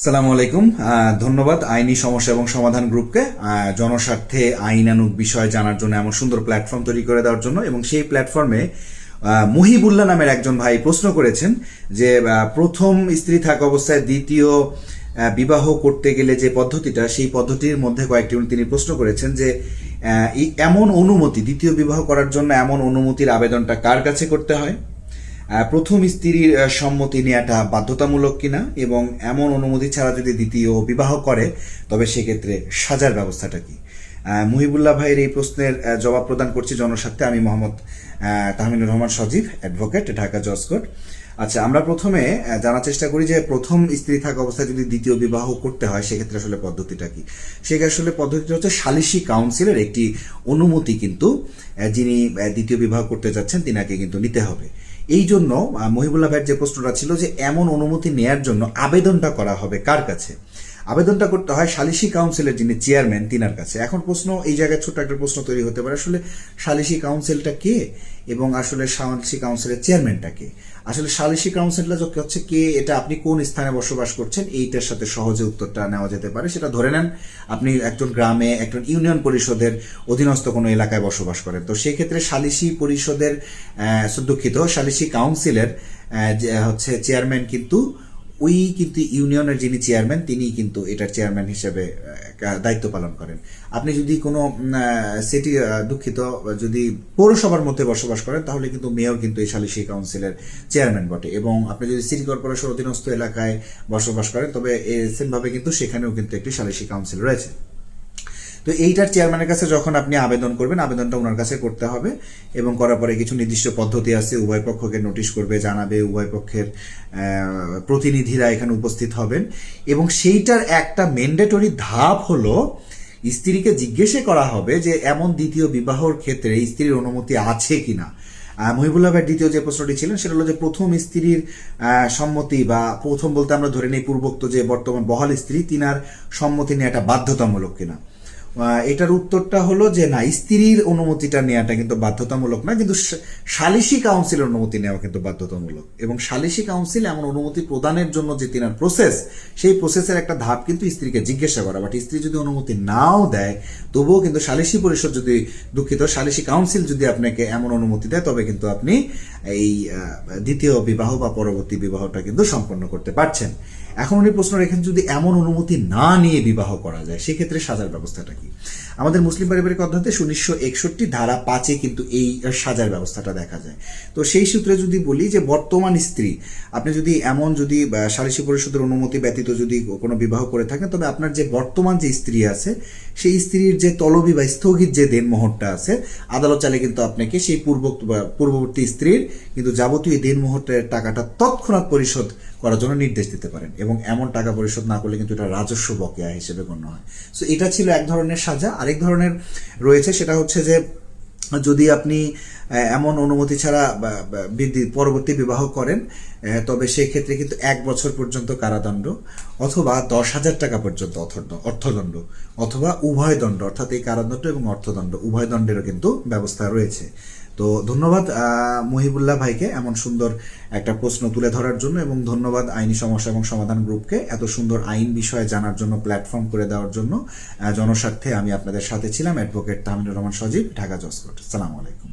সালামু আলাইকুম। ধন্যবাদ আইনি সমস্যা এবং সমাধান গ্রুপকে জনস্বার্থে আইনানুগ বিষয় জানার জন্য এমন সুন্দর প্ল্যাটফর্ম তৈরি করে দেওয়ার জন্য। এবং সেই প্ল্যাটফর্মে মুহিবুল্লাহ নামের একজন ভাই প্রশ্ন করেছেন যে প্রথম স্ত্রী থাকা অবস্থায় দ্বিতীয় বিবাহ করতে গেলে যে পদ্ধতিটা, সেই পদ্ধতির মধ্যে কয়েকটি তিনি প্রশ্ন করেছেন যে এমন অনুমতি, দ্বিতীয় বিবাহ করার জন্য এমন অনুমতির আবেদনটা কার কাছে করতে হয়, প্রথম স্ত্রীর সম্মতি নেওয়াটা বাধ্যতামূলক কিনা, এবং এমন অনুমতি ছাড়া যদি দ্বিতীয় বিবাহ করে তবে সেক্ষেত্রে সাজার ব্যবস্থাটা কি। মুহিবুল্লাহ ভাইয়ের এই প্রশ্নের জবাব প্রদান করছি জনস্বার্থে। আমি মোহাম্মদ তাহমিনুর রহমান সজীব, অ্যাডভোকেট, ঢাকা জজ কোর্ট। আচ্ছা, আমরা প্রথমে জানার চেষ্টা করি যে প্রথম স্ত্রী থাকা অবস্থায় যদি দ্বিতীয় বিবাহ করতে হয় সেক্ষেত্রে আসলে পদ্ধতিটা কি। সেক্ষেত্রে আসলে পদ্ধতিটা হচ্ছে সালিসি কাউন্সিলের একটি অনুমতি কিন্তু যিনি দ্বিতীয় বিবাহ করতে যাচ্ছেন তিনাকে কিন্তু নিতে হবে। এই জন্য মহিবুল্লাহ ভাইয়ের যে প্রশ্নটা ছিল যে এমন অনুমতি নেয়ার জন্য আবেদনটা করা হবে কার কাছে, আবেদনটা করতে হয় সালিসি কাউন্সিলের যিনি চেয়ারম্যান তিনার কাছে। এখন প্রশ্ন এই জায়গায় ছোট্ট একটা প্রশ্ন তৈরি হতে পারে, আসলে সালিসি কাউন্সিলটা কে এবং আসলে সালিসি কাউন্সিলের চেয়ারম্যানটা কে। আসলে সালিসি কাউন্সিলটা হচ্ছে কে, এটা আপনি কোন স্থানে বসবাস করছেন এইটার সাথে সহজে উত্তরটা নেওয়া যেতে পারে। সেটা ধরে নেন আপনি একজন গ্রামে একজন ইউনিয়ন পরিষদের অধীনস্থ কোনো এলাকায় বসবাস করেন, তো সেই ক্ষেত্রে সালিসি পরিষদের সালিসি কাউন্সিলের হচ্ছে চেয়ারম্যান কিন্তু ওই কিন্তু ইউনিয়নের যিনি চেয়ারম্যান তিনি কিন্তু এটার চেয়ারম্যান হিসেবে দায়িত্ব পালন করেন। আপনি যদি কোনো সিটি যদি পৌরসভার মধ্যে বসবাস করেন তাহলে কিন্তু মেয়র কিন্তু এই সালিসি কাউন্সিলের চেয়ারম্যান বটে। এবং আপনি যদি সিটি কর্পোরেশন অধীনস্থ এলাকায় বসবাস করেন তবে সেমভাবে কিন্তু সেখানেও কিন্তু একটি সালিসি কাউন্সিল রয়েছে। তো এইটার চেয়ারম্যানের কাছে যখন আপনি আবেদন করবেন, আবেদনটা ওনার কাছে করতে হবে এবং করার পরে কিছু নির্দিষ্ট পদ্ধতি আছে, উভয় পক্ষকে নোটিশ করবে, জানাবে, উভয় পক্ষের প্রতিনিধিরা এখানে উপস্থিত হবেন। এবং সেইটার একটা ম্যান্ডেটরি ধাপ হলো স্ত্রীকে জিজ্ঞেস করা হবে যে এমন দ্বিতীয় বিবাহর ক্ষেত্রে স্ত্রীর অনুমতি আছে কিনা। মহিবুল্লাহ ভাইয়ের দ্বিতীয় যে প্রশ্নটি ছিলেন সেটা হলো যে প্রথম স্ত্রীর সম্মতি, বা প্রথম বলতে আমরা ধরে নেই পূর্বোক্ত যে বর্তমান বহাল স্ত্রী তিনার সম্মতি নেওয়াটা বাধ্যতামূলক কিনা। এটার উত্তরটা হলো যে না, স্ত্রীর অনুমতিটা নেওয়াটা কিন্তু বাধ্যতামূলক না, কিন্তু সালিসি কাউন্সিলের অনুমতি নেওয়া কিন্তু বাধ্যতামূলক। এবং সালিসি কাউন্সিল এমন অনুমতি প্রদানের জন্য যে তিনার প্রসেস, সেই প্রসেসের একটা ধাপ কিন্তু স্ত্রীকে জিজ্ঞাসা করা। বাট স্ত্রী যদি অনুমতি নাও দেয় তবুও কিন্তু সালিসি পরিষদ যদি সালিসি কাউন্সিল যদি আপনাকে এমন অনুমতি দেয় তবে কিন্তু আপনি এই দ্বিতীয় বিবাহ বা পরবর্তী বিবাহটা কিন্তু সম্পন্ন করতে পারছেন। এখন উনি প্রশ্ন রেখেন যদি এমন অনুমতি না নিয়ে বিবাহ করা যায় সেক্ষেত্রে সাজার ব্যবস্থাটা কি। আমাদের মুসলিম পারিবারিক অধ্যাদেশ 1961 ধারা 5 কিন্তু এই সাজার ব্যবস্থাটা দেখা যায়। তো সেই সূত্রে যদি বলি যে বর্তমান স্ত্রী আপনি যদি সালিসি পরিষদের অনুমতি ব্যতীত যদি কোনো বিবাহ করে থাকেন তবে আপনার যে বর্তমান যে স্ত্রী আছে সেই স্ত্রীর যে তলবি বা স্থগিত যে দেনমোহরটা আছে, আদালত চাইলে কিন্তু আপনাকে সেই পূর্ববর্তী স্ত্রীর কিন্তু যাবতীয় দেনমোহরের টাকাটা তৎক্ষণাৎ পরিশোধ করার জন্য নির্দেশ দিতে পারেন। এবং এমন টাকা পরিশোধ না করলে কিন্তু এটা রাজস্ব বকেয়া হিসেবে গণ্য হয়। সো এটা ছিল এক ধরনের সাজা। আরেক ধরনের রয়েছে, সেটা হচ্ছে যে যদি আপনি এমন অনুমতি ছাড়া পরবর্তী বিবাহ করেন তবে সেক্ষেত্রে কিন্তু 1 বছর পর্যন্ত কারাদণ্ড অথবা 10,000 টাকা পর্যন্ত অর্থদণ্ড অথবা উভয় দণ্ড, অর্থাৎ এই কারাদণ্ড এবং অর্থদণ্ড উভয় দণ্ডেরও কিন্তু ব্যবস্থা রয়েছে। তো ধন্যবাদ মহিবুল্লাহ ভাইকে এমন সুন্দর একটা প্রশ্ন তুলে ধরার জন্য, এবং ধন্যবাদ আইনি সমস্যা এবং সমাধান গ্রুপকে এত সুন্দর আইন বিষয়ে জানার জন্য প্ল্যাটফর্ম করে দেওয়ার জন্য। জনস্বার্থে আমি আপনাদের সাথে ছিলাম, অ্যাডভোকেট তাহমিনুর রহমান সজীব, ঢাকা জজ কোর্ট। আসসালামু আলাইকুম।